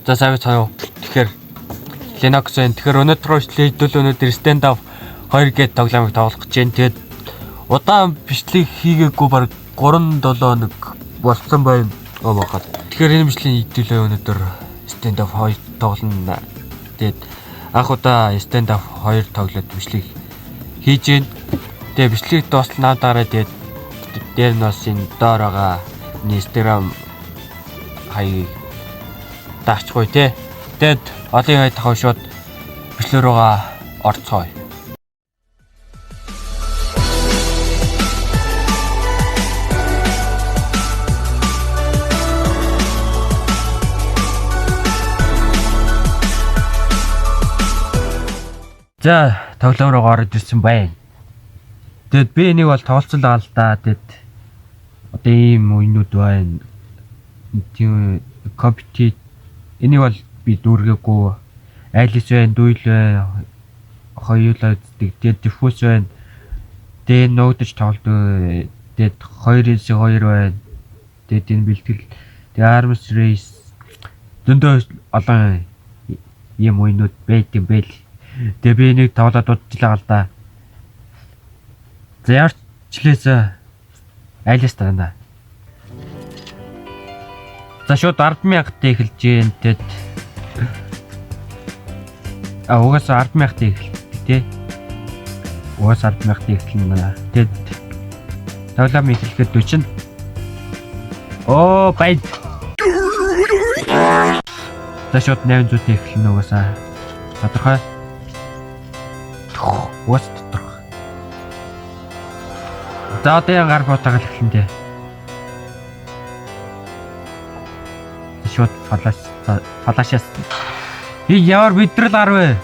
За сайн байна уу. Тэгэхээр Linux-ын тэгэхээр өнөөдөр хэдүүл өнөөдөр stand up 2 гээд тоглоомыг тоглох гэж байна. Тэгээд удаан бичлэг хийгээгүй баг 3-7 хоног болсон байна. Оомоход. Тэгэхээр энэ бичлийн хэдүүлээ өнөөдөр stand up 2 тоглоно. Тэгээд анх удаа stand up 2 тоглоод бичлэг хийж байна. Тэгээд бичлэг дуустал наадаараа тэгээд дээр нь бас энэ доор байгаа Instagram хаяг таачгүй те. Тэгэд олон хай тахав шууд бичлэг рүүгээ орцгоё. За тоглоом руу орж ирсэн байна. Тэгэд би энийг бол тоглосон л байгаа л да. Тэгэд одоо ийм үеинүүд байна. Тийм компетит энийг бол би дүүргээгүй. Айлс байна, дүүл байна, хоёулаа тэгээд диффуз байна. Тэгээд нүүдэж тоглодог. Тэгээд 2-2 байна. Тэгээд энэ бэлтгэл тэгээд arms race дөндөө олон юм үеинүүд байт юм байл. Тэгээд би энийг тоглоод дуудчихлаа л да. За яарчлээс айлс тана. За шууд 10,000-тай эхэлж гэн тэгэд угаасаа 10,000-тай эхэлдэг тий. Угаасаа 10,000-тай эхэлнэ. Тэгэд тоглоом эхлэхэд 40. Оо бай. За шууд 800-тай эхэлнэ угаасаа. Тодорхой. Уус тодорхой. За одоо гар ботагаал эхэлнэ тий. Шууд фалашаас и ямар бидрэл арвэ.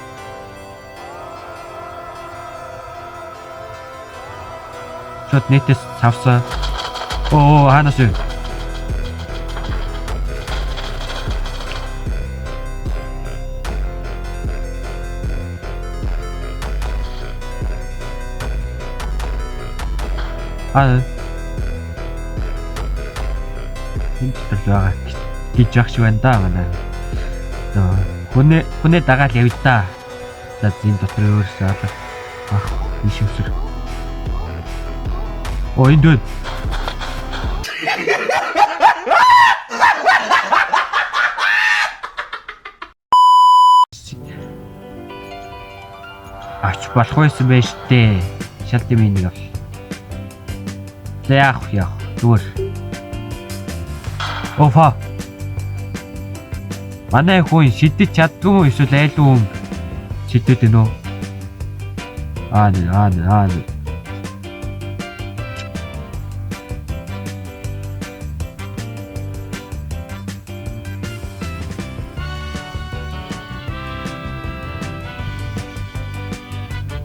Шууд нэтээс савсаа. Оо ханаас юу? Энд байгаа гэж яах шиг байна да манай. Хүнээ дагаад явъя да. За энэ дотор өөрөөсөө алах. Иш өсөр. Оо энд үү. Ач болох байсан байж тээ. Шалт юм нэг бол. За яах зүгээр. Офа. Манай хүн шидэж чаддгүй эсвэл айлгүй хүн шидэд гэнэ үү? Аа.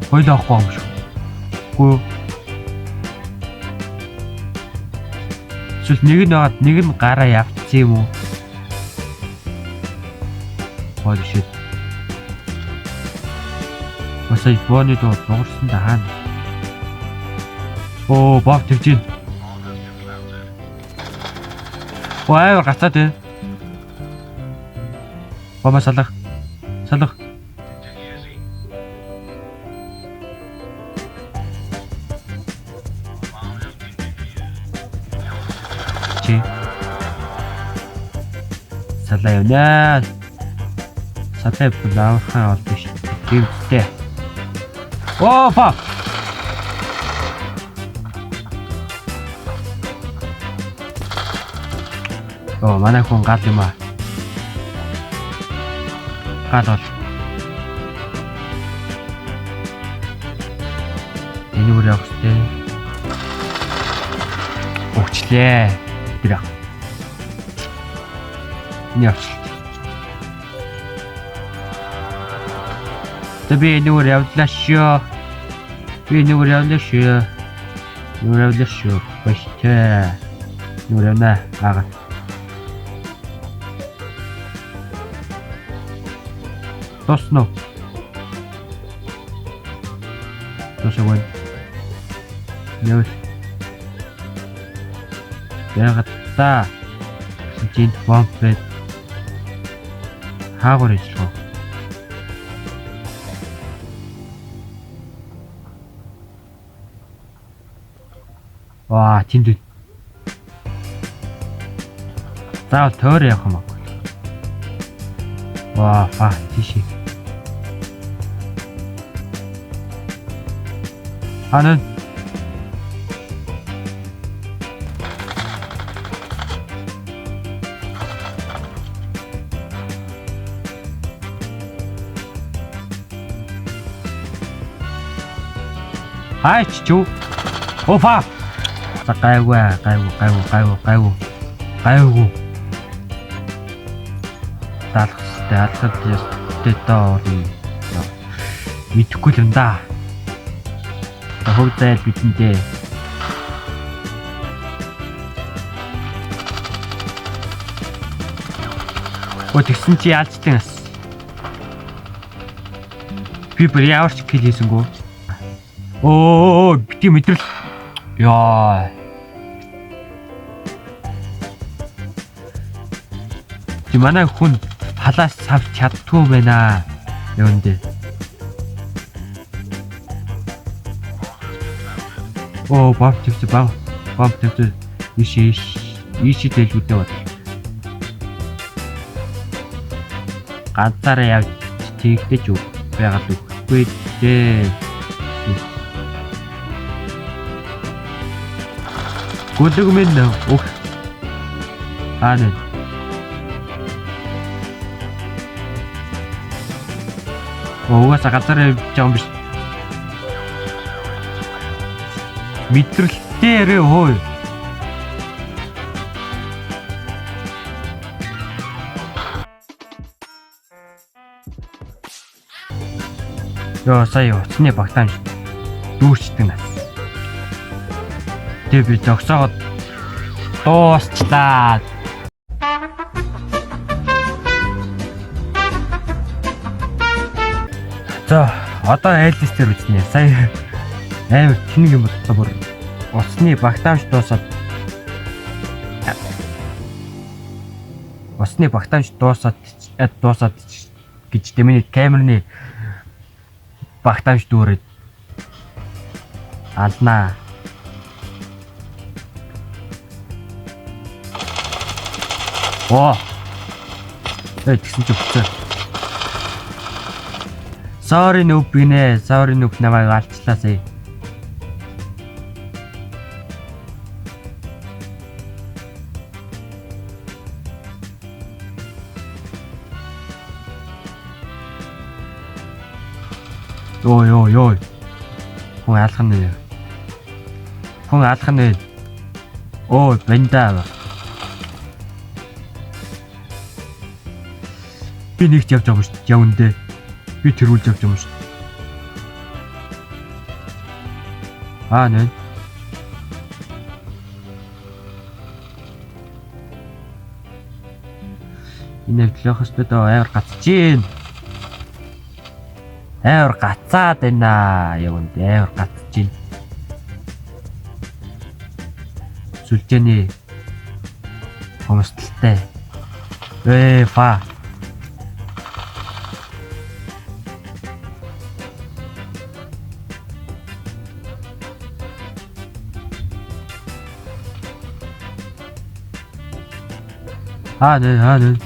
Хойлохгүй юм шүү. Гүү. Эсвэл нэг нь аваад нэг нь гараа явцсан юм уу? Хоол шид. Масай бооны доо дуурсан да хаана. Оо баг тэгж ин. Ваа гацаад ээ. Бама салах. Салаа явнаа. Сатай булаахаа олдсон шүү. Гэмтээ. Оо фа. Оо манай хүн гал юм аа. Гал бол. Энэ үр явахтэй. Өгчлээ. Тэр. Няч. Тэби нүр явлаа шүү. Баштай. Нүр явна. Ага. Тосно. Тосогон. Нүр. Ягата. Жинт бомб. Хаагур ижлэх. Ваа, тэнд. Заавал тойр явах юм аа. Ваа, фа, тийш. Анан Айч чүү. Офа. За гайгүй. Даалгахад ястаа орно. Мэдхгүй л юм да. Хөв зайл бидэндээ. Тэгсэн чи яалцдаг нас. Би бүр ямар ч кил хийсэнгүү. Оо, бити мэдрэл. Яа. Чи манай хүн халаас савч чаддгүй байна. Юундэ. Оо, бомб тавьчих. Иши дэлгүүдээ бат. Ганцаараа явж тэгдэж үг байгаад үгүй дээ. Гүлэг минь өг. Анаа. Уугаас газар явж байгаа юм биш. Мэдрэлтээр хөөе. Ёо сая уцны багтаамж дүүрчдэг нас. Тэг би зогсоод дуусчлаа. За одоо айлс дээр үзнэ. Сая амар тэнэг юм боллоо бүр. Уцны багтаамж дуусаад. Уцны багтаамж дуусаад гэж дэмэний камерны багтаамж дүүрээд алднаа. Оо. Тэгсэн чи буцаа. Sorry noob гинэ. Sorry noob намайг алчлаа сая. Йой. Хүн алах нь. Оо, бандаа. Би нэгт явж байгаа юм шүү дээ. Явандэ. Би тэрүүлж явж байгаа юм шүү дээ. Нэ. Энэ төлөх хөстөд аваар гацчихээн. Аваар гацаад байна. Явандэ аваар гацчихээн. Сүлжээний хомсдолтой. Фа. 하늘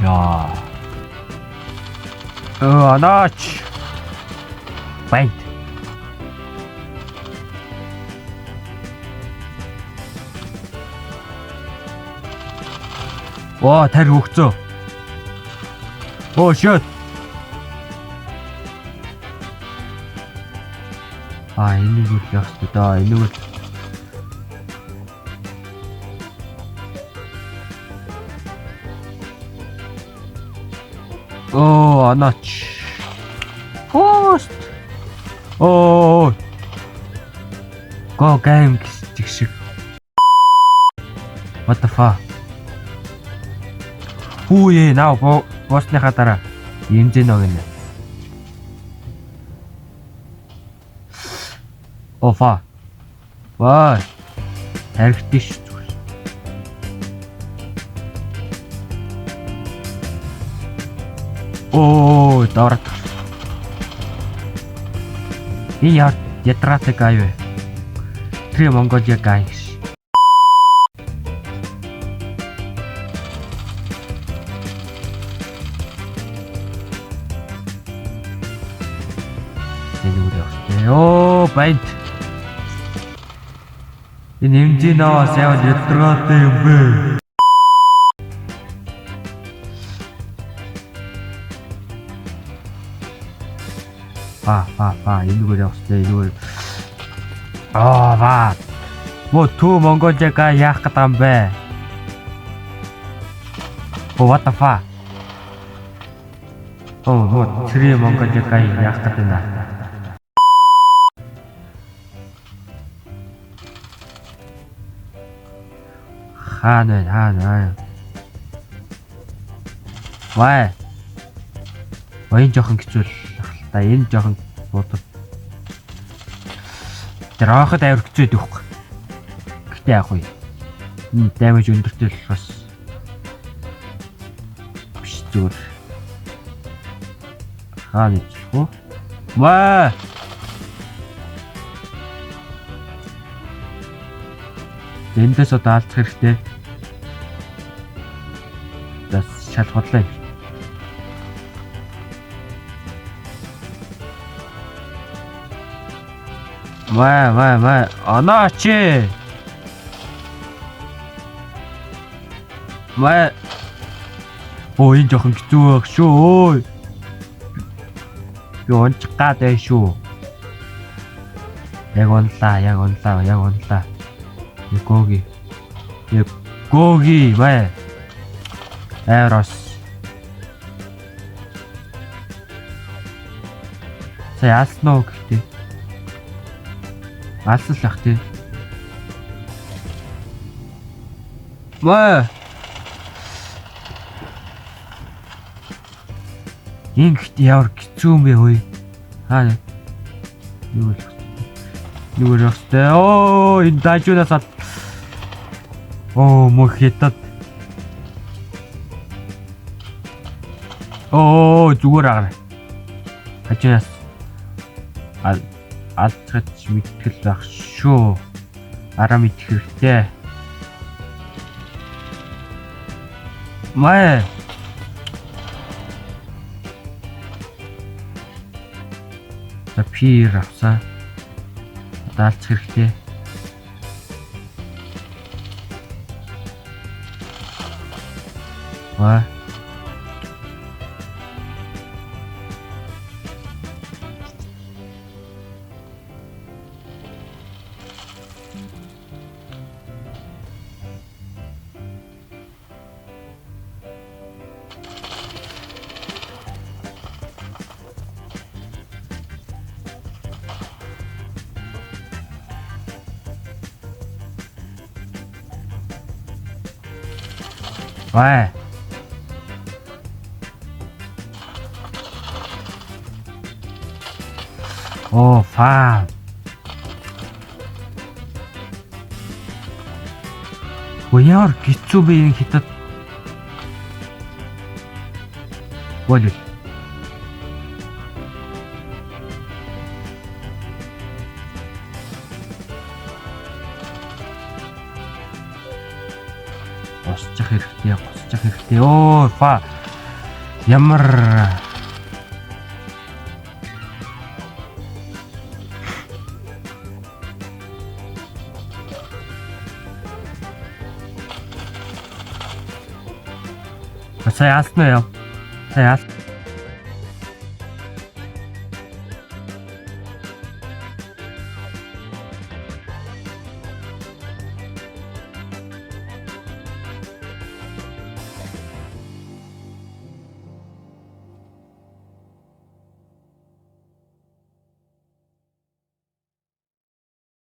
야 아나치 파인트 와 다리 өгцөө 쉣 энийг үл явах хэрэгтэй да энийг үл 아나치 포스트 고 게임 직식 what the fuck 후예 나 босны хатара янзэн өгнө офа ва хэрэгтэй шүү Оо, даврат. И ядратай гай. Три Монголиа гай. Оо, байд. Энэ хэмжээнээ сайн ядратай юм бэ. Энэгээр явахтай энэгээр. Мо түү Монголиага яах гэдэг юм бэ? What the fuck? Три Монголиага яах гэдэг юм бэ? Хаана. Вай. Баян жоохон хэцүү л та энэ жоохон бодод. Тэрхахад авир хэцүү дээ хөөх. Гэтэ яах вэ? Damage өндөртэй л бас биш зүгээр. Хаана ичэх вэ? Ваа. Эндээс одоо алдах хэрэгтэй. Бас шалгууллаа. Вай. Анаачи. Вай. Энэ жоохон хэцүү байх шүү. Би онцгой гадаа шүү. Яг онлаа. Гоги, вай. Эрос. Яасноо гэхдээ. Алслах тий. Ваа. Ингээд ямар хэцүү юм бэ хөөе. Хаана? Юу яахтай? Энэ дажунаас мохитад. Зүгээр агаар. Хажаас алцгач мэтгэл байх шүү. Араа мэдэх хэрэгтэй. Маа. Пир авсаа. Алцгах хэрэгтэй. Ваа. Вай. Фа. Яар хэцүү бэ энэ хятад. Болоо. Госчих хэрэгтэй. Фа. Ямар Сайн яасан уу? Сайн яасан.